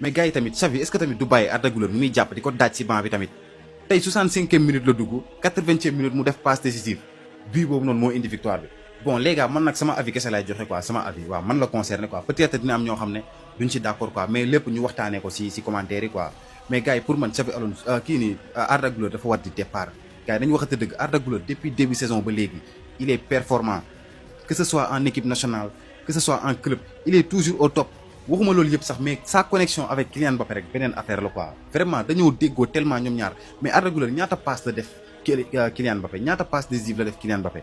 mais gars yi tamit Xavi est-ce que tamit du bàyyi Arda Güler muy jàpp di ko daaj si banc bi tamit tey 65e minute la dugg 80e minute mu def passe décisive bii boobu noonu moo indi victoire bi. bon les gars man nag sama avis kese lay joxe quoi sama avis waaw man la concerné quoi peut-être dina am ñoo xam ne duñ ci d'accord quoi mais lépp ñu waxtaanee ko si commentaire yi quoi mais gars yi pour man Xavi Alonso kii nii Arda Güler dafa war di départ gars yi dañu waxante dëgg Arda Güler depuis début saison ba léegi il est performant que ce soit en équipe nationale que ce soit en club il est toujours au top waxuma loolu yëpp sax mais sa connexion avec Kylian Mbappé rek beneen affaire la quoi vraiment dañoo déggoo tellement ñoom ñaar mais Arda Güler ñaata passe la def Kylian Mbappé ñaata passe décisive la def Kylian Mbappé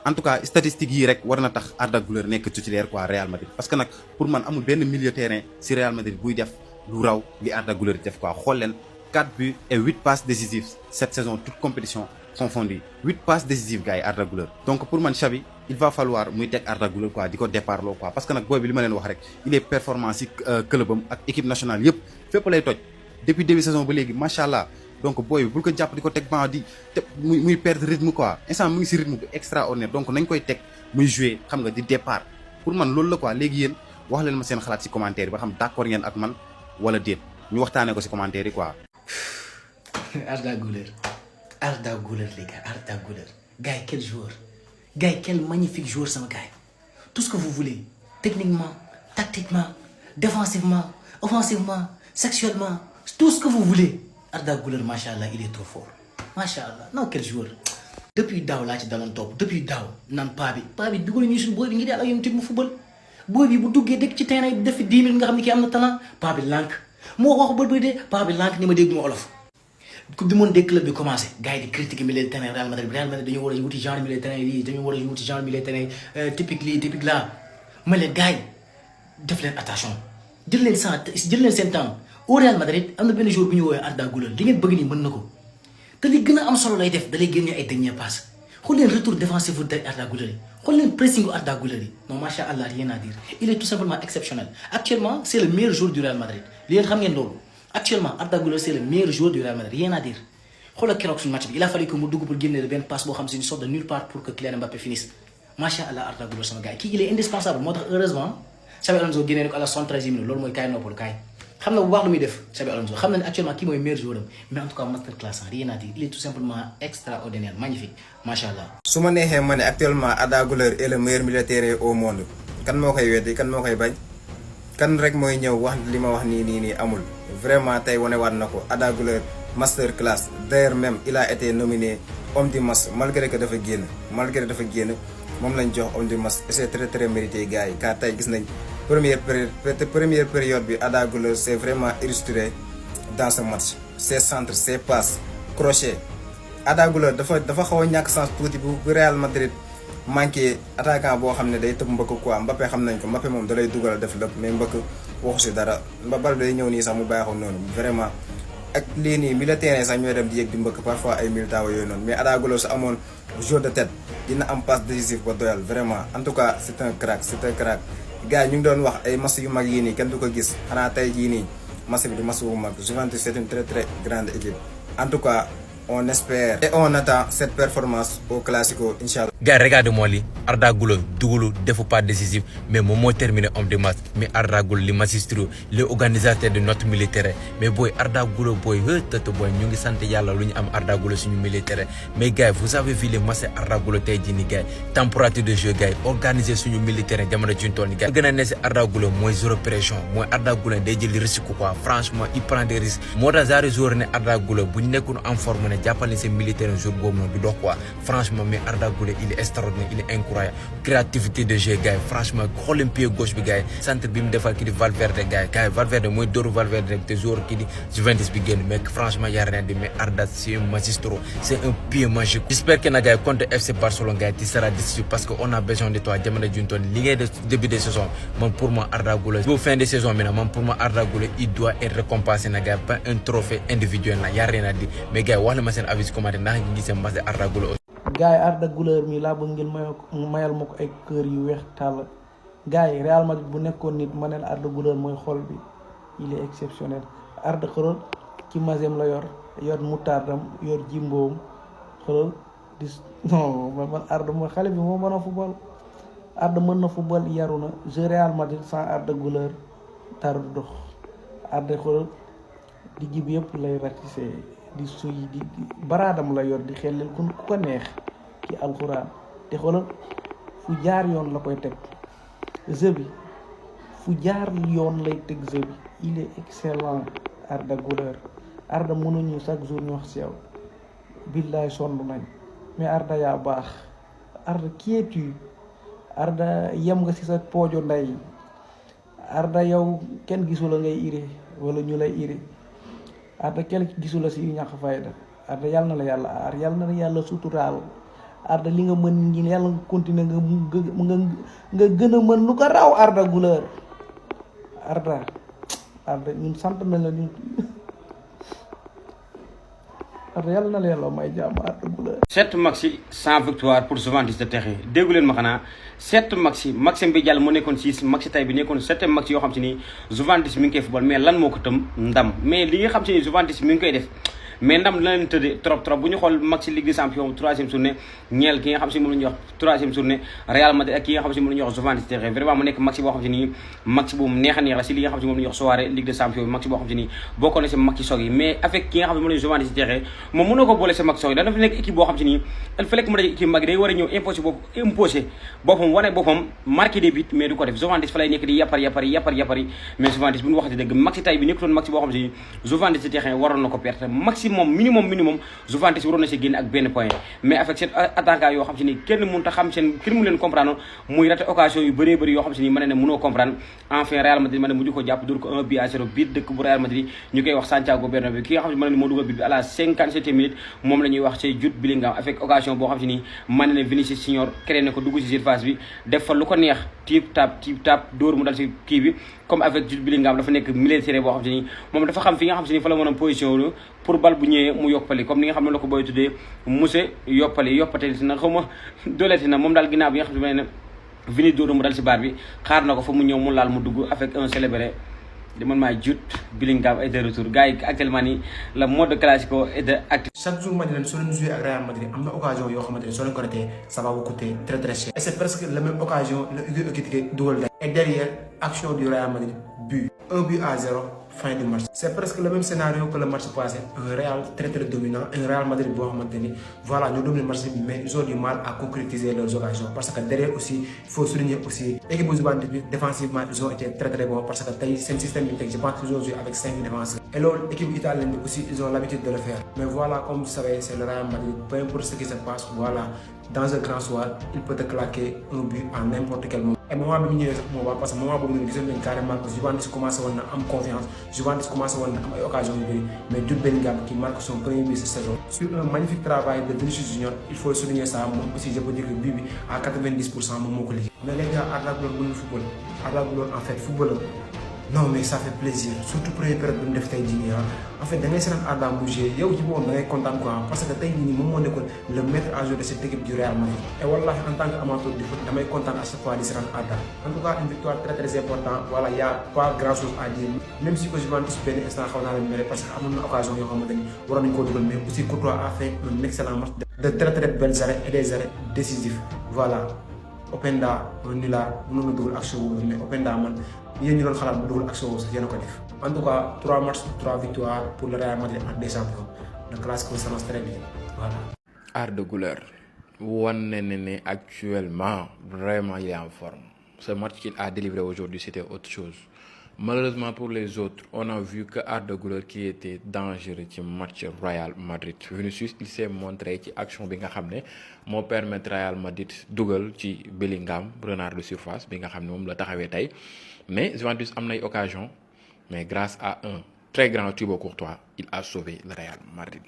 en tout cas statistiques yi rek war na tax Arda Güler nekk titulaire quoi Real Madrid parce que nag pour man amul benn milieu terrain si Real Madrid buy def lu raw li Arda Güler def quoi xool leen 4 buts et 8 passes décisives cette saison toute compétition confondues 8 passes décisives gars yi Arda Güler donc pour man Xavi il va falloir muy teg Arda Güler quoi di ko départ loo quoi parce que nag booy bi li ma leen wax rek il est performant si clubam ak équipe nationale yëpp fépp lay toj depuis début saison ba léegi macha allah donc booy bi bul ko jàpp di ko teg ban di te muy perdre rythme quoi instant mu ngi si rythme bu extraordinaire donc nañ koy teg muy jouer xam nga di départ pour man loolu la quoi léegi yéen wax leen ma seen xalaat si commentaire yi ba xam d'accord ngeen ak man wala déet ñu waxtaanee ko si commentaire yi quoi. Arda Güler les gars, Arda Güler. Gars, quel joueur. Gars, quel magnifique joueur, ça, gars. Tout ce que vous voulez. Techniquement, tactiquement, défensivement, offensivement, sexuellement, tout ce que vous voulez. Arda Güler, machallah, il est trop fort. Machallah. Non, quel joueur. Depuis Dao, là, tu es dans le top. Depuis Dao, nan Pabi. Pabi, du coup, il y a un boy qui est là, il y a un petit football. Boy, il y a des petits terrains, il y a des 10 000 qui ont talent. Pabi, lank. Moi, je vais dire, Pabi, lank, ni me dit, moi, Olof. Coupe du monde des clubs bi commencé gars yi di critiquer milieu de terrain Real Madrid dañu war a wuti genre milieu de terrain lii dañu war a wuti genre milieu de terrain typique lii typique là ma leen gars yi def leen attention jël leen seen temps au Real Madrid am na benn jour bu ñu woowee Arda Güler li ngeen bëgg nii mën na ko te li gën a am solo lay def da lay génne ay dernier passe xool leen retour défensif bu Arda Güler yi xool leen pressing bu Arda Güler yi non macha allah rien à dire il est tout simplement exceptionnel actuellement c'est le meilleur joueur du Real Madrid li ngeen xam ngeen loolu actuellement Arda Güler c'est le meilleur joueur du Real Madrid rien à dire xoolal keroog suñu match bi il a fallu que mu dugg pour génne benn passe boo xam c'est une sorte de nulle part pour que Kylian Mbappé finisse macha allah Arda Güler sama gars yi kii il est indispensable moo tax heureusement Xabi Alonso génnee ko à la 73e minute loolu mooy kaay noppalu kaay xam na bu baax lu muy def Xabi Alonso xam na ne actuellement kii mooy meilleur joueur am mais en tout cas master class rien à dire il est tout simplement extraordinaire magnifique macha allah. su ma neexee ma ne actuellement Arda Güler est le meilleur militaire au monde kan moo koy weddi kan moo koy bañ kan rek mooy ñëw wax li ma wax nii amul vraiment tey wanewaat na ko Arda Güler master class d'ailleurs même il a été nominé homme du match malgré dafa génn moom lañ jox homme du match et c'est très très mérité gars yi car tey gis nañ première période bi Arda Güler c'est vraiment illustré dans ce match ses centres ses passes crochet Arda Güler dafa xaw a ñàkk sens tuuti bu Real Madrid manqué attaquant boo xam ne day tëb mbëkk quoi Mbappé xam nañ ko Mbappé moom da lay dugal def lépp mais mbëkk waxu si dara bal day ñëw nii sax mu baaxul noonu vraiment ak lii nii milieu terrain sax ñooy dem di yëg di mbëkk parfois ay militants yooyu noonu mais Arda Güler su amoon jeu de tête dina am passe décisive ba doyal vraiment en tout cas c'est un crack gars yi ñu ngi doon wax ay match yu mag yii nii kenn du ko gis xanaa tey jii nii match bi du match bu mag Juventus c'est une très très grande équipe en tout cas on espère et on attend cette performance au Classico inchallah. Gars, regardez-moi li Arda Güler dugulu defu pas décisif mais moom moo terminé homme de match mais Arda Güler li magistro les organisateurs de notre militaire mais booy Arda Güler booy hëtëtë booy ñu ngi sant yàlla lu ñu am Arda Güler suñu militaire mais gars vous avez vu les matchs Arda Güler tey jii nii gars température de jeu gars organiser suñu militaire jamono ci ñu toll nii gars gën a ne si Arda Güler mooy zéro pression mooy Arda Güler day jël risque quoi franchement il prend des risques moo tax genre joueur ne Arda Güler bu ñu nekkoon en forme ne jàppal ni seen militaire jour boobu noonu du dox quoi franchement mais Arda Güler il est extraordinaire il est incroyable créativité de jeu gars franchement xool leen pied gauche bi gars centre bi mu defal kii di Valverde gars Valverde mooy dóoru Valverde te joueur kii di Juventus bi génn mais franchement y a rien de mais Arda c'est un magistro c'est un pied magique j'espère que na gars contre FC Barcelone gars tu seras décisif parce que on a besoin de toi jamono juntoon li ngay def début de saison man pour moi Arda Güler bu fin de saison bi nag man pour moi Arda Güler il doit être récompensé na gars par un trophée individuel na y a rien à dire mais gars wax na ma seen avis commenté ndax ngi gisee match de Arda Güler. gars yi Arda Güler mi laa bëgg ngeen mayal ma ko ay kër yu weex tàll gars yi Real Madrid bu nekkoon nit ma ne la Arda Güler mooy xol bi il est exceptionnel Arda xëral ci mazem la yor mutardam yor jimboom xëral di non man Arda mooy xale bi moo mën a football Arda mën na football yaru na jeu Real Madrid sans Arda Güler dara du dox Arda xoolal digg bi yëpp lay ratissé di suy di baraadam la yor di xellel ku ko neex ci alxuraan te xoolal fu jaar yoon la koy teg jeu bi fu jaar yoon lay teg jeu bi il est excellent Arda Güler. Arda mënuñu chaque jour ñu wax si yow billaay sonn nañ mais Arda yaa baax Arda qui es-tu Arda yem nga ci sa poojo ndey Arda yow kenn gisula ngay iri wala ñu lay iri Arda kenn gisula si ñàkk fayda Arda yàlla na la yàlla aar yàlla na la yàlla suturaal Arda li nga mën ngi yàlla nga continuer nga gën a mën lu ko raw Arda Güler Arda ñun sant nañ la ñun Arda yàlla na la yàlla may jàmm Arda Güler. 7 matchs sans victoire pour Juventus de terrain déggu leen ma xanaa 7 matchs Maxime bi jàll mu nekkoon 6 match tay bi nekkoon 7 match yoo xam si ni Juventus mi ngi koy football mais lan moo ko tëm ndam mais li nga xam si ni Juventus mi ngi koy def mais ndam dina leen tëddee trop bu ñu xool match Ligue des Champions 3e journée ñeel ki nga xam si moom la ñuy wax 3e journée Real Madrid ak ki nga xam si moom la ñuy wax Juventus terrain vraiment mu nekk match boo xam si ni match bu neex a neex la si li nga xam si moom la ñuy wax soirée Ligue des Champions match boo xam si ni bokkoon na si match soog yi mais avec ki nga xam si moom la ñuy Juventus terrain moom mënoo ko boole si match soog yi dafa nekk équipe boo xam si ni il fallait que mu daje équipe mag day war a ñëw imposé boppam wane boppam marqué des buts mais du ko def Juventus fa lay nekk di yappari mais Juventus bu ñu waxati dëgg match tay bi nekkutoon match boo xam si ni Juventus terrain waroon na ko perte maximum minimum Juventus waroon na si génn ak benn point mais avec cette attaquant yoo xam si ni kenn mënut a xam seen kenn mënu leen comprendre muy raté occasion yu bëree bëri yoo xam si ni mën ne mënoo comprendre enfin Real Madrid mën ne mujj ko jàpp dóor ko 1-0 biit dëkk bu Real Madrid ñu koy wax Santiago Bernabéu ki nga xam si mën ne moo dugal bit bi à la 57e minute moom la ñuy wax ci Jude Bellingham avec occasion boo xam si ni mën ne Vinicius Junior créé na ko dugg si surface bi def fa lu ko neex tip tap dóor mu dal si kii bi comme avec Jude Bellingham dafa nekk militaire boo xam si ni moom dafa xam fi nga xam si ni fa la mën a position pour bal bu ñëwee mu yoppali comme ni nga xam ne la ko booy tuddee monsieur yoppate si na xaw ma dooleeti na moom daal ginnaaw bi nga xam ne Vini dóor mu dal si baar bi xaar na ko fa mu ñëw mu laal mu dugg avec un célébré di man maay Jude Bellingham est de retour gars yi actuellement nii le mode classico est de actif. chaque jour ma ne leen soo leen joué ak Real Madrid am na occasion yoo xamante ne soo leen ko ratee ça va vous coûter très très cher. Et c'est presque la même occasion la Hugo Ekitike dugal day. Et derrière action du Real Madrid but 1-0 fin du match. C'est presque le même scénario que le match passé, un Real très très dominant, un Real Madrid boo xamante ni voilà ñu domine match bi mais ils ont du mal à concrétiser leurs occasions parce que derrière aussi il faut souligner aussi équipe bu Juventus bi défensivement ils ont été très très bons parce que tey seen système bi teg je pense qu'ils ont joué avec 5 défenseurs et loolu équipe italienne bi aussi ils ont l'habitude de le faire mais voilà comme vous savez c'est le Real Madrid peu importe ce qui se passe voilà dans un grand soir il peut te claquer un but à n'importe quel moment. Et moment bi ñu ñëwee sax moo baax parce que moment boobu noonu gisoon nañ carrément que Juventus commencé woon na am confiance Juventus commencé woon na am ay occasions yu bëri mais Jude Bellingham qui marque son premier but cette saison sur un magnifique travail de Vinicius Junior il faut souligner ça moom aussi je peux dire que but bi à 90% moom moo ko liggéey. Mais les gars Arda Güler mënul football Arda Güler en fait footballeur non mais ça fait plaisir surtout première période bu ñu def tey jii nii en fait da ngay seetaan Arda mu joué yow ci boobu da ngay kontaan quoi parce que tey jii nii moom moo nekkoon le maître à jouer de cette équipe du Real Madrid et wallahi en tant que amateur du foot damay kontaan à chaque fois di seetaan Arda en tout cas une victoire très très importante voilà y a pas grand chose à dire même si que Juventus benn instant xaw naa leen mere parce que amoon na occasion yoo xamante ni waroon nañu koo dugal mais aussi Courtois a fait un excellent match de très très belles arrêts et des arrêts décisifs voilà Openda nula mënoon na dugal action boobu mais Openda man yéen ñu doon xalaat bu dugal action boobu sax yéen a ko def en tout cas 3 matchs 3 victoires pour le Real Madrid en Ligue des Champions le classico s'annonce très bien voilà. Arda Güler wane ne actuellement vraiment il est en forme ce match qu'il a délivré aujourd'hui c'était autre chose malheureusement pour les autres on a vu que Arda Güler qui était dangereux ci match Real Madrid Vinicius il s'est montré ci action bi nga xam ne moo permettre Real Madrid dugal ci Bellingham renard de surface bi nga xam ne moom la taxawee tey mais Juventus am nay occasion mais grâce à un très grand Thibaut Courtois il a sauvé le Real Madrid.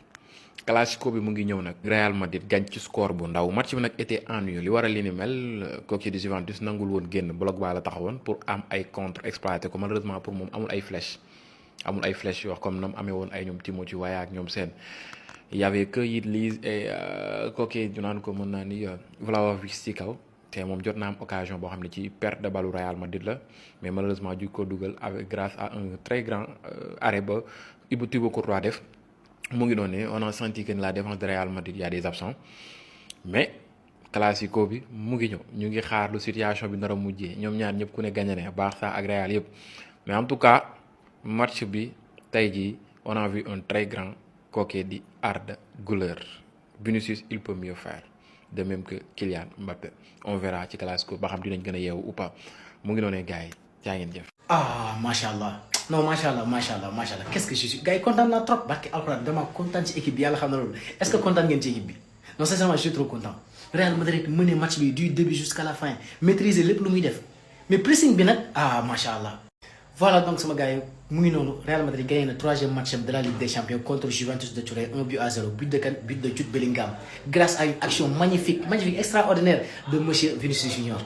Classico bi mu ngi ñëw nag Real Madrid gañ ci score bu ndaw match bi nag était ennuyeux li waral li ni mel kooku di Juventus nangul woon génn bloc baa la taxawoon pour am ay contre exploité ko malheureusement pour moom amul ay flèche yoo comme nam amee woon ay ñoom Timothy Weah ak ñoom seen y avait que Yves Lise et kooku ñu naan ko mën naa ni Vlahovic ci kaw te moom jot na am occasion boo xam ne ci perte de balle Real Madrid la mais malheureusement ju ko dugal avec grâce à un très grand arrêt ba Thibaut Courtois def. mu ngi noonu on a senti que la défense de Real Madrid y a des absents mais classico bi mu ngi ñëw ñu ngi xaar lu situation bi nar a mujjee ñoom ñaar ñëpp ku ne gagné ne Barça ak Real yëpp mais en tout cas match bi tey jii on a vu un très grand coquet di Arda Güler. Vinicius il peut mieux faire de même que Kylian Mbappé on verra ci classico ba xam dinañ gën a yeewu ou pas mu ngi noonee gars yi jaa ngeen jëf. ah macha allah non macha allah qu'est-ce que je suis gars yi kontaan naa trop barke alxuraan dama kontaan ci équipe bi yàlla xam na loolu est-ce que kontaan ngeen ci équipe bi non sincèrement je suis trop content Real Madrid mener match bi du début jusqu'à la fin maîtriser lépp lu muy def mais pressing bi nag ah macha allah. Voilà donc sama gars yi mu ngi noonu Real Madrid gagné na 3e match de la Ligue des Champions contre Juventus de Turin 1-0 but de Jude Bellingham grâce à une action magnifique extraordinaire de monsieur Vinicius Junior.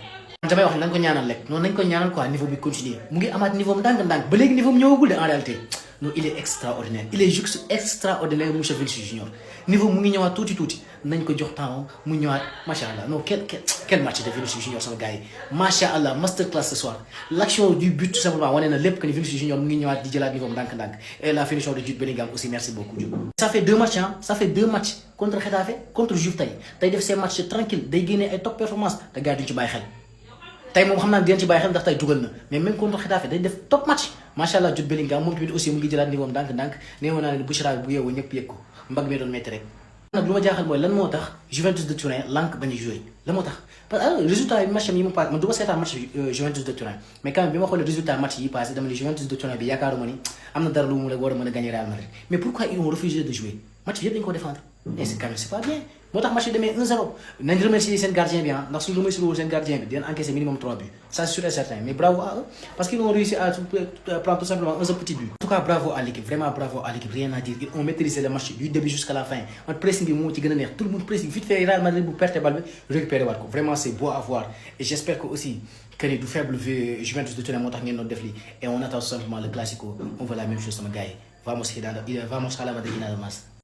damay wax nañ ko ñaanal rek noonu nañ ko ñaanal quoi niveau bi continuer mu ngi amaat niveau am ndànk-ndànk ba léegi niveau am ñëwagul de en réalité non il est extraordinaire il est juste extraordinaire monsieur Vinicius Junior niveau mu ngi ñëwaat tuuti nañ ko jox temps mu ñëwaat macha allah non quel match de Vinicius Junior sama gars yi macha allah masterclass ce soir l'action du but tout simplement wane na lépp que ni Vinicius Junior mu ngi ñëwaat di jëlaat niveau am ndànk-ndànk et la finition de Jude Bellingham aussi merci beaucoup Jude. ça fait 2 matchs contre Getafe contre Juve tey def ces matchs tranquille day génnee ay top performance te gars duñ ci bàyyi xel. tey moom xam naa di ci bàyyi xel ndax tey dugal na mais même contre Getafe day def top match macha allah Jude Bellingham moom tamit aussi mu ngi jëlaat niveau am ndànk-ndànk nee woon naa ne Bouchra bu yeewoo ñëpp yëg ko mbag mi doon métti rek. nag lu ma jaaxal mooy lan moo tax Juventus de Turin lànk bañ a joué la moo tax parce que résultat yi match yi mu paase man du ma seetaan match Juventus de Turin mais quand même bi ma xoolee résultat match yi passé dama ne Juventus de Turin bi yaakaaruma ni am na dara lu mu war a mën a gagner Real Madrid mais pourquoi ils ont refusé de jouer match bi yëpp dañu ko défendre et c'est quand même c'est pas bien moo tax match bi demee 1-0 nañ remercier seen gardien bi ndax suñu remercier wul seen gardien bi dinañ encaisser minimum 3 buts ça c'est sûr et certain mais bravo à eux parce qu'ils ont réussi à prendre tout simplement un seul petit but. En tout cas bravo à l'équipe vraiment bravo à l'équipe rien à dire ils ont maîtrisé le match du début jusqu'à la fin man pressing bi moo ci gën a neex tout le monde pressing vite fait Real Madrid bu perte balle bi récupérer waat ko vraiment c'est beau à voir et j'espère que aussi que ni du faible Juventus de Turin moo tax ngeen doon def lii et on attend tout simplement le classico on veut la même chose sama gars yi vamos a la Madrid nada más.